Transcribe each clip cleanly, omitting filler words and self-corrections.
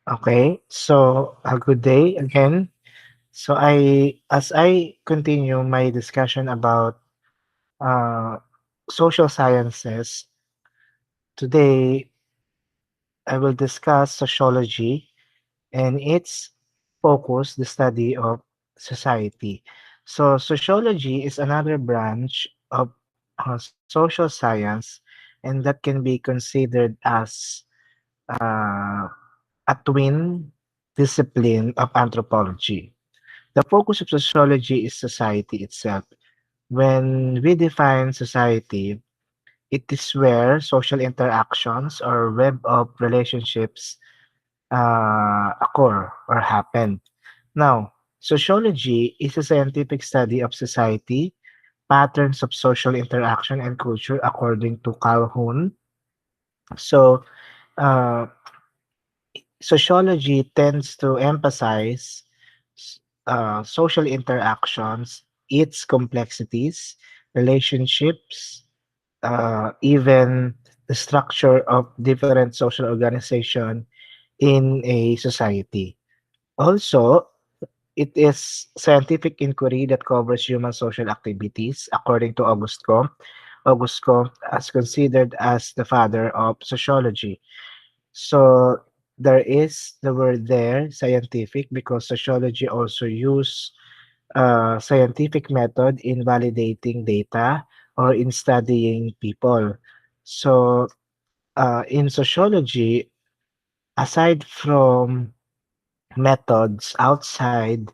Okay, so a good day again. As I continue my discussion about uh, social sciences, today I will discuss sociology and its focus, the study of society. So, sociology is another branch of social science, and that can be considered as uh, a twin discipline of anthropology. The focus of sociology is society itself. When we define society, it is where social interactions or web of relationships occur or happen. Now, sociology is a scientific study of society, patterns of social interaction and culture according to Calhoun. So, uh, sociology tends to emphasize social interactions, its complexities, relationships, even the structure of different social organization in a society. Also, it is scientific inquiry that covers human social activities, according to Auguste Comte. Auguste Comte is considered as the father of sociology. So there is the word there, scientific, because sociology also use scientific method in validating data or in studying people. So in sociology, aside from methods outside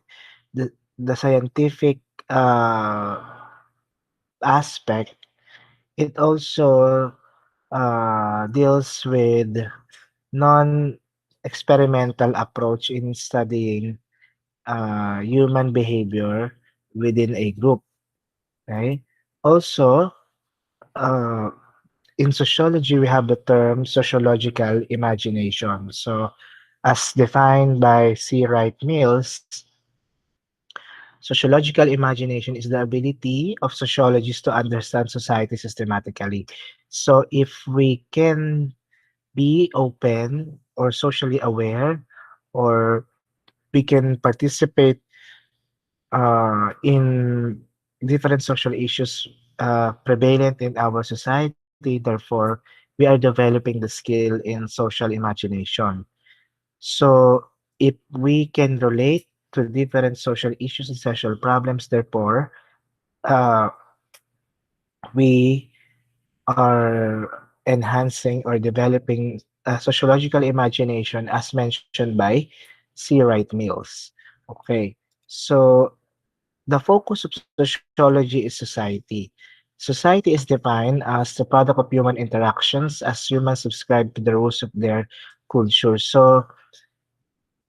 the scientific uh, aspect, it also deals with non-experimental approach in studying human behavior within a group. Okay. Also, uh, in sociology, we have the term sociological imagination. So, as defined by C. Wright Mills, sociological imagination is the ability of sociologists to understand society systematically. So, if we can be open or socially aware, or we can participate in different social issues prevalent in our society. Therefore, we are developing the skill in social imagination. So, if we can relate to different social issues and social problems, therefore, uh, we are enhancing or developing sociological imagination as mentioned by C. Wright Mills. Okay, so the focus of sociology is society. Society is defined as the product of human interactions as humans subscribe to the rules of their culture. So,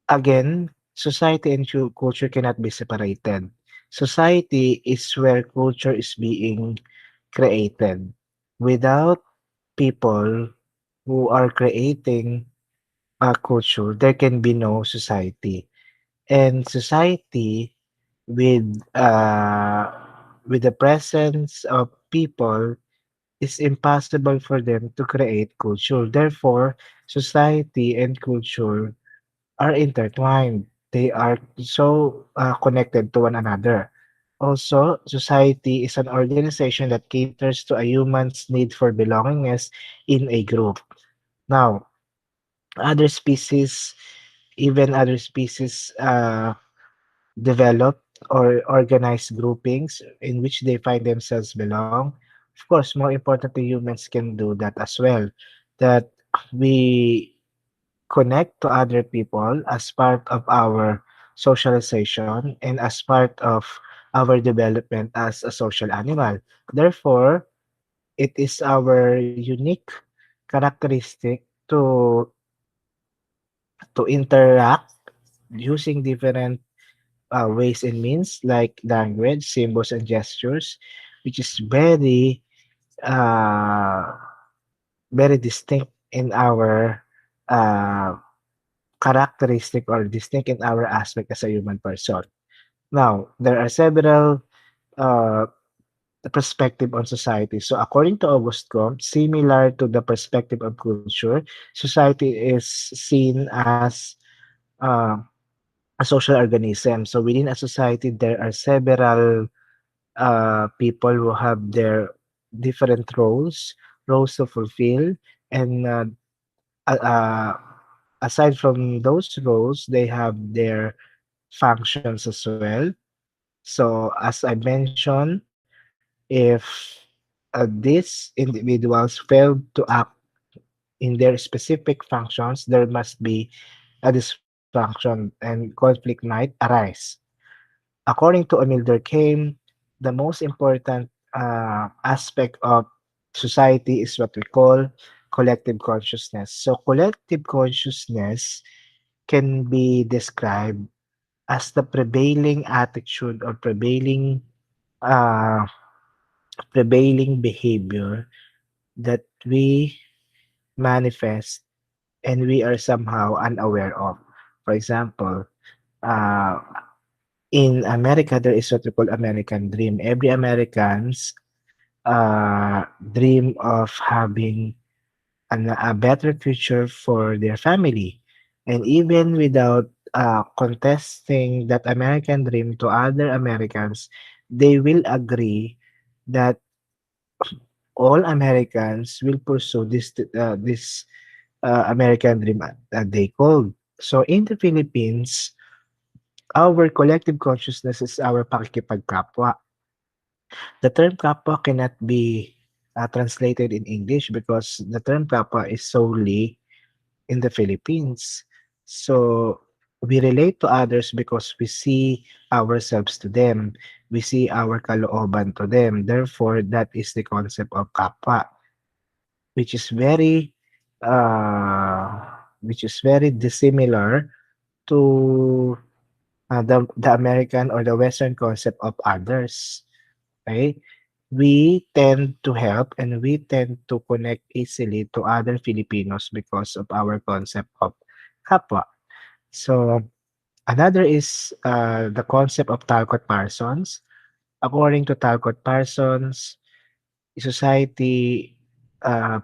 again, society and culture cannot be separated. Society is where culture is being created. Without people who are creating a culture, there can be no society. And society with uh, with the presence of people, it's impossible for them to create culture. Therefore, society and culture are intertwined. They are so connected to one another. Also, society is an organization that caters to a human's need for belongingness in a group. Now, other species, even other species, develop or organize groupings in which they find themselves belong. Of course, more importantly, humans can do that as well. That we connect to other people as part of our socialization and as part of our development as a social animal. Therefore, it is our unique characteristic to interact using different ways and means like language, symbols, and gestures, which is uh, very distinct in our uh, characteristic or distinct in our aspect as a human person. Now, there are several uh, perspective on society. So, according to Auguste Comte, similar to the perspective of culture, society is seen as uh, a social organism. So within a society, there are several people who have their different roles to fulfill, and uh, uh, aside from those roles, they have their functions as well. So as I mentioned, if these individuals fail to act in their specific functions, there must be a dysfunction and conflict might arise. According to Emil Durkheim, the most important aspect of society is what we call collective consciousness. So, collective consciousness can be described as the prevailing attitude or uh, prevailing behavior that we manifest and we are somehow unaware of. For example, uh, in America, there is what we call American dream. Every Americans dream of having a better future for their family. And even without contesting that American dream to other Americans, they will agree that all Americans will pursue this American dream that they called. So in the Philippines, our collective consciousness is our pakikipagkapwa. The term kapwa cannot be translated in English because the term kapwa is solely in the Philippines. So we relate to others because we see ourselves to them. We see our kalooban to them. Therefore, that is the concept of kapwa, which is very uh, which is very dissimilar to the American or the Western concept of others. Okay? We tend to help and we tend to connect easily to other Filipinos because of our concept of kapwa. So another is the concept of Talcott Parsons. According to Talcott Parsons, society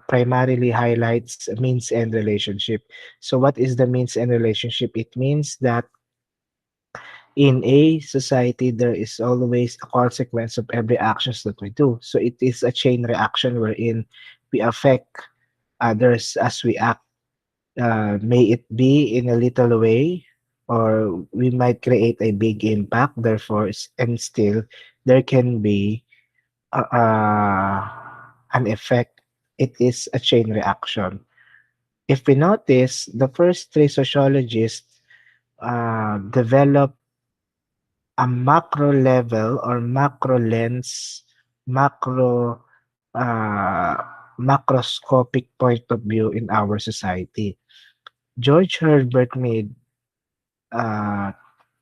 primarily highlights means and relationship. So what is the means and relationship? It means that in a society, there is always a consequence of every actions that we do. So it is a chain reaction wherein we affect others as we act. May it be in a little way, or we might create a big impact. Therefore, and still there can be an effect. It is a chain reaction. If we notice, the first three sociologists develop a macro level or macro lens, macro macroscopic point of view in our society. George Herbert made uh,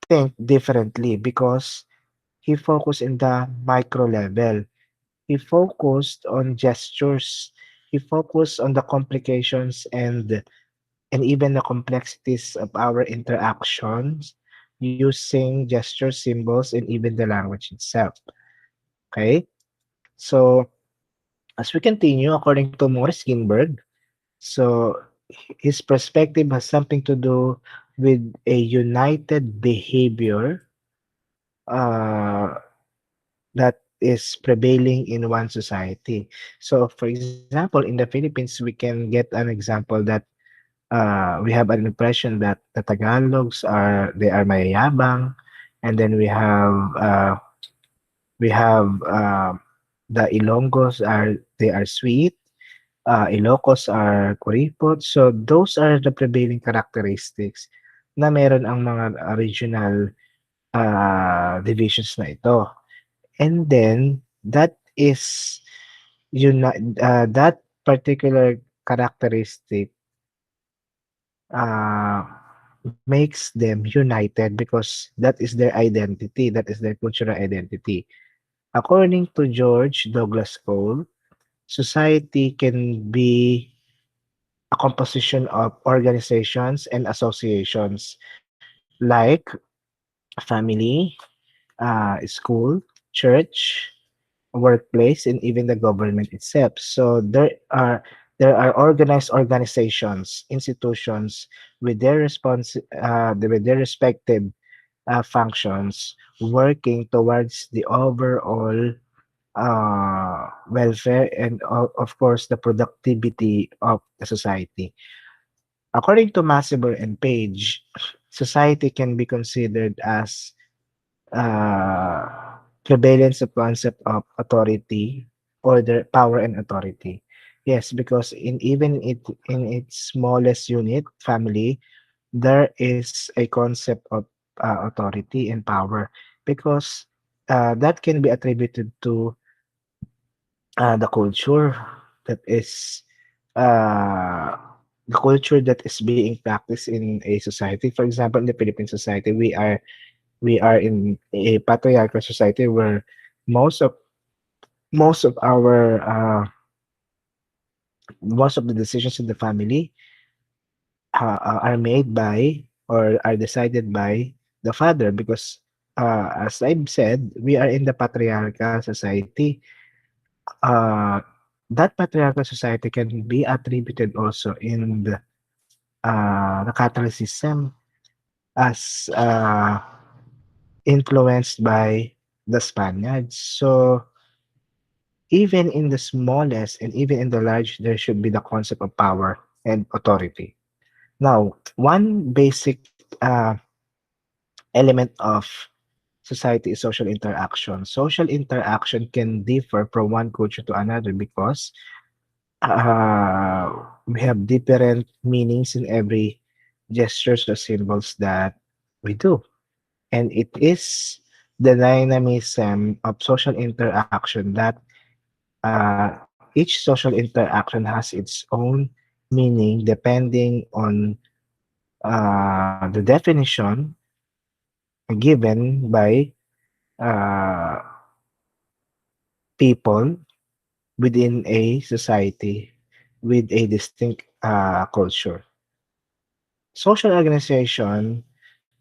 think differently because he focused in the micro level. He focused on gestures. He focused on the complications and even the complexities of our interactions using gestures, symbols, and even the language itself. Okay? So, as we continue, according to Morris Ginsburg, so his perspective has something to do with a united behavior uh, that is prevailing in one society. So, for example, in the Philippines, we can get an example that we have an impression that the Tagalogs are mayayabang, and then we have the Ilonggos are sweet, Ilocos are kuripot. So those are the prevailing characteristics na meron ang mga regional divisions na ito. And then that particular characteristic uh, makes them united because that is their identity, that is their cultural identity. According to George Douglas Cole, society can be a composition of organizations and associations like family, school, church, workplace, and even the government itself. So there are There are organized organizations, institutions with their with their respective functions working towards the overall welfare and of course the productivity of the society. According to Massiver and Page, society can be considered as uh, prevalence of concept of authority, order, power, and authority. Yes, because in its smallest unit, family, there is a concept of authority and power because that can be attributed to the culture that is uh, the culture that is being practiced in a society. For example, in the Philippine society, we are in a patriarchal society where most of most of our most of the decisions in the family are made by or are decided by the father because as I've said, we are in the patriarchal society. Uh, that patriarchal society can be attributed also in the Catholicism as influenced by the Spaniards. So even in the smallest and even in the large, there should be the concept of power and authority. Now, one basic element of society is social interaction. Social interaction can differ from one culture to another because we have different meanings in every gestures or symbols that we do. And it is the dynamism of social interaction that each social interaction has its own meaning depending on the definition given by uh, people within a society with a distinct culture. Social organization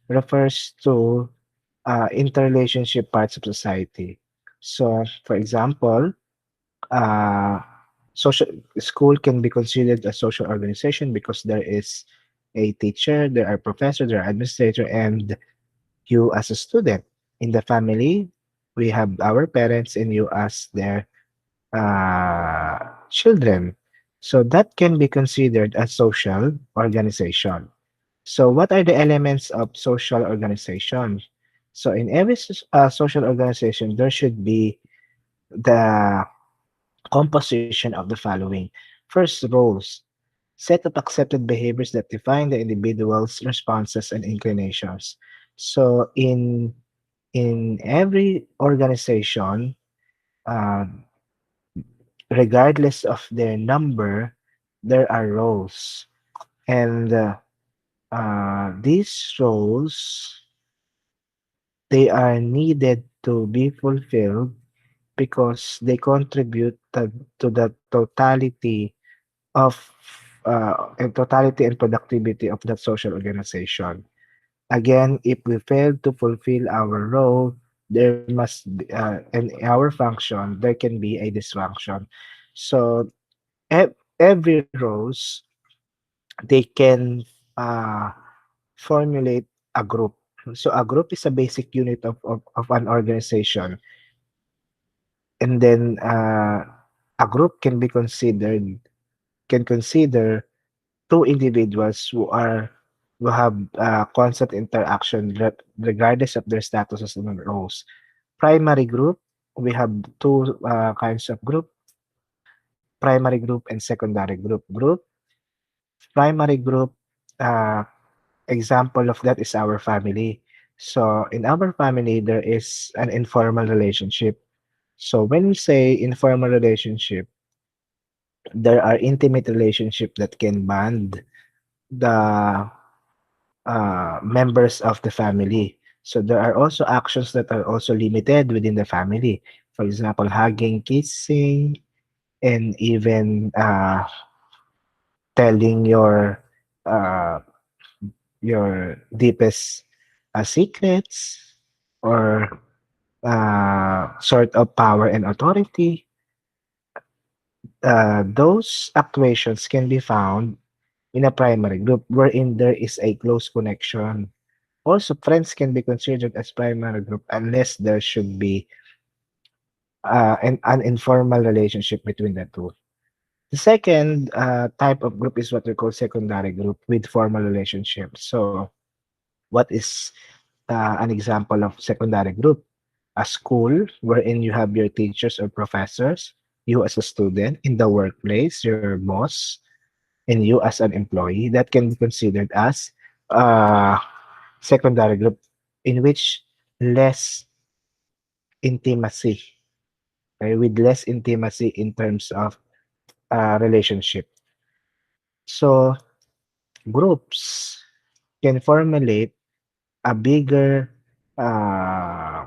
refers to interrelationship parts of society. So, for example, uh, social school can be considered a social organization because there is a teacher, there are professors, there are administrator, and you as a student. In the family, we have our parents and you as their children. So that can be considered a social organization. So what are the elements of social organization? So in every social organization, there should be the composition of the following. First, roles. Set of accepted behaviors that define the individual's responses and inclinations. So in every organization, uh, regardless of their number, there are roles. And these roles, they are needed to be fulfilled because they contribute to the totality of and totality and productivity of that social organization. Again, if we fail to fulfill our role, there must be, in our function, there can be a dysfunction. So every roles they can uh, formulate a group. So a group is a basic unit of an organization, and then a group can consider two individuals who have constant interaction regardless of their statuses and roles. Primary group, we have two kinds of group: primary group and secondary group. Primary group, uh, example of that is our family. So in our family, there is an informal relationship. So when we say informal relationship, there are intimate relationship that can bond the members of the family. So there are also actions that are also limited within the family. For example, hugging, kissing, and even telling uh, your deepest secrets or sort of power and authority. Those actuations can be found in a primary group wherein there is a close connection. Also, friends can be considered as primary group unless there should be an informal relationship between the two. The second type of group is what we call secondary group with formal relationships. So, what is an example of secondary group? A school wherein you have your teachers or professors, you as a student, in the workplace, your boss, and you as an employee. That can be considered as uh, secondary group in which less intimacy, okay, with less intimacy in terms of relationship. So groups can formulate a bigger uh,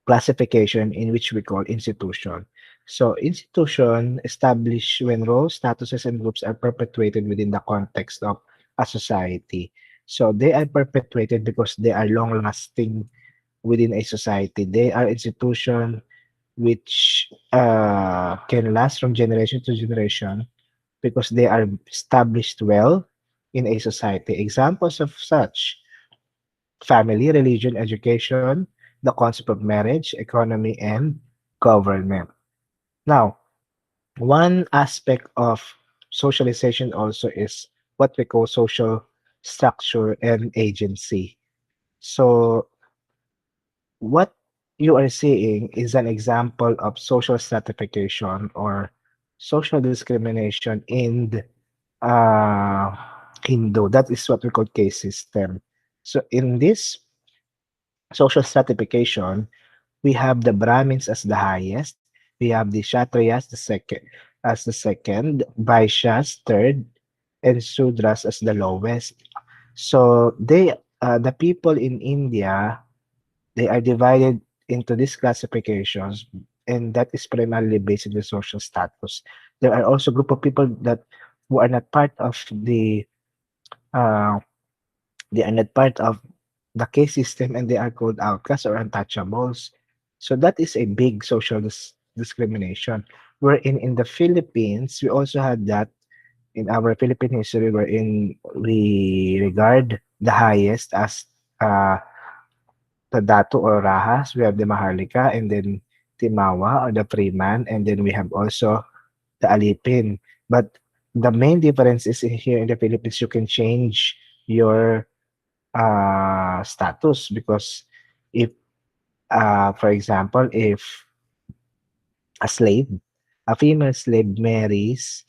classification in which we call institution. So institution established when roles, statuses, and groups are perpetuated within the context of a society. So they are perpetuated because they are long lasting within a society. They are institution which can last from generation to generation because they are established well in a society. Examples of such: family, religion, education, the concept of marriage, economy, and government. Now, one aspect of socialization also is what we call social structure and agency. So, what you are seeing is an example of social stratification or social discrimination in Hindu. That is what we call caste system. So, in this social stratification, we have the Brahmins as the highest. We have the Kshatriyas as the second, Vaishyas third, and Sudras as the lowest. So the people in India, they are divided into these classifications, and that is primarily based on the social status. There are also group of people that who are not part of uh, they are not part of the caste system and they are called outcasts or untouchables. So that is a big social discrimination. Wherein in the Philippines, we also had that in our Philippine history, wherein we regard the highest as uh, the Datu or Rahas. We have the Maharlika and then Timawa or the Freeman, and then we have also the Alipin. But the main difference is here in the Philippines, you can change your status because if for example if a slave a female slave marries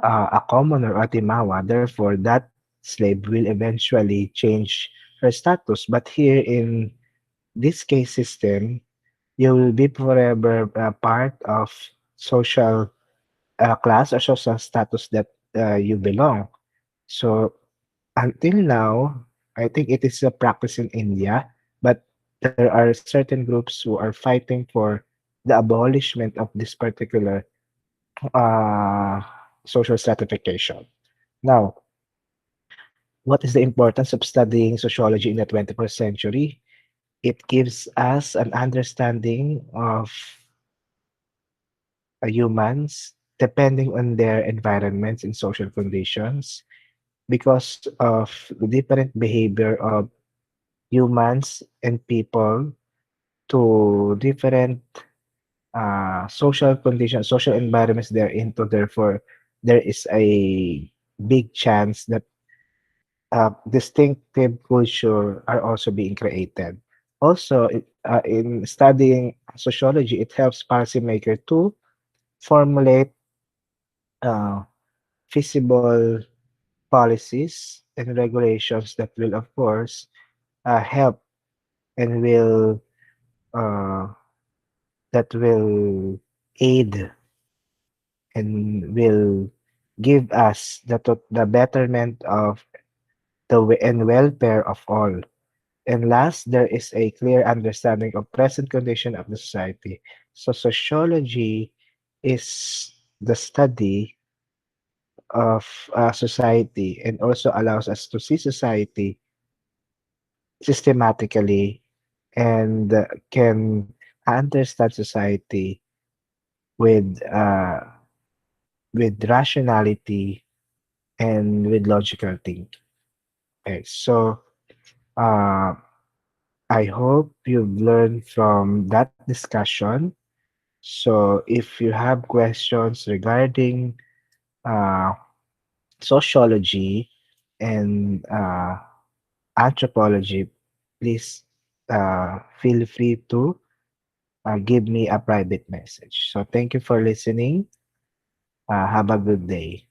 a commoner or timawa, therefore that slave will eventually change her status. But here in this case system, you will be forever part of social class or social status that you belong. So until now, I think it is a practice in India, but there are certain groups who are fighting for the abolishment of this particular uh, social stratification. Now, what is the importance of studying sociology in the 21st century? It gives us an understanding of humans depending on their environments and social conditions because of the different behavior of humans and people to different social conditions, social environments they're into. Therefore, there is a big chance that distinctive culture are also being created. Also, in studying sociology, it helps policymakers to formulate uh, feasible policies and regulations that will, of course, help and uh, will aid and will give us the betterment of and welfare of all. And last, there is a clear understanding of present condition of the society. So sociology is the study of society and also allows us to see society systematically and can understand society with uh, with rationality and with logical thinking. Okay, so uh, I hope you've learned from that discussion. So if you have questions regarding uh, sociology and anthropology, please feel free to give me a private message. So thank you for listening. Have a good day.